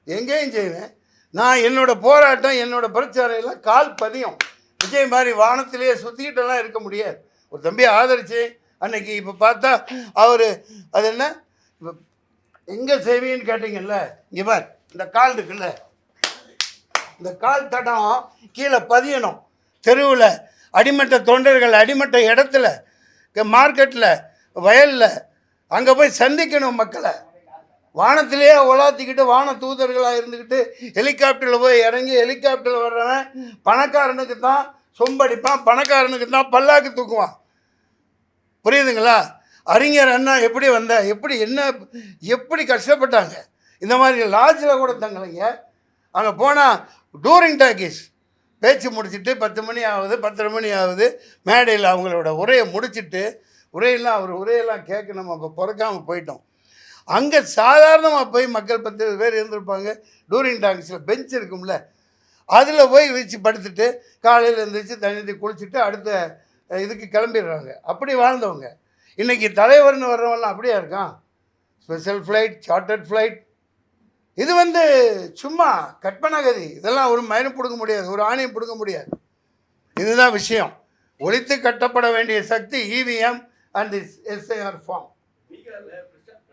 எங்கேயும் செய்வேன். நான் என்னோடய போராட்டம், என்னோடய பிரச்சாரையெல்லாம் கால் பதியும். விஜய் மாதிரி வானத்திலேயே சுற்றிக்கிட்டெல்லாம் இருக்க முடியாது. ஒரு தம்பியை ஆதரிச்சு அன்னைக்கு இப்போ பார்த்தா அவர் அது என்ன இப்போ எங்கே செய்வீன்னு கேட்டிங்கல்ல, இங்கே பார் இந்த கால் இருக்குல்ல, இந்த கால் தடம் கீழே பதியணும். தெருவில் அடிமட்ட தொண்டர்கள் அடிமட்ட இடத்துல மார்க்கெட்டில் வயலில் அங்கே போய் சந்திக்கணும் மக்களை. வானத்திலேயே உலாத்திக்கிட்டு வான தூதர்களாக இருந்துக்கிட்டு ஹெலிகாப்டரில் போய் இறங்கி ஹெலிகாப்டரில் வர்றவன் பணக்காரனுக்கு தான் சொம்படிப்பான், பணக்காரனுக்கு தான் பல்லாக்கு தூக்குவான். புரியுதுங்களா? அறிஞர் அண்ணா எப்படி எப்படி என்ன எப்படி கஷ்டப்பட்டாங்க. இந்த மாதிரி லாட்ஜில் கூட தங்கலைங்க. அங்கே போனால் டூரிங் டாக்கீஸ் பேச்சு முடிச்சுட்டு 10 மணி ஆகுது, 10:30 மணி ஆகுது. மேடையில் அவங்களோட உரையை முடிச்சுட்டு அவர் உரையெல்லாம் கேட்க நம்ம இப்போ பிறக்காமல் போயிட்டோம். அங்கே சாதாரணமாக போய் மக்கள் 10 பேர் இருந்திருப்பாங்க. டூரிங் டாக்கீஸில் பெஞ்ச் இருக்கும்ல, அதில் போய் வச்சு படுத்துட்டு காலையில் எழுந்திரிச்சு தண்ணி குளிச்சுட்டு அடுத்த இதுக்கு கிளம்பிடுறாங்க. அப்படி வாழ்ந்தவங்க. இன்றைக்கி தலைவர்னு வர்றவங்களாம் அப்படியே இருக்கான். Special flight, chartered flight. இது சும்மா கற்பனகதி. இதெல்லாம் ஒரு மயிரும் பிடுங்க முடியாது, ஒரு ஆணையம் பிடுங்க முடியாது. இதுதான் விஷயம். ஒழித்து கட்டப்பட வேண்டிய சக்தி இவிஎம் அண்ட் எஸ்ஐஆர் ஃபார்ம்.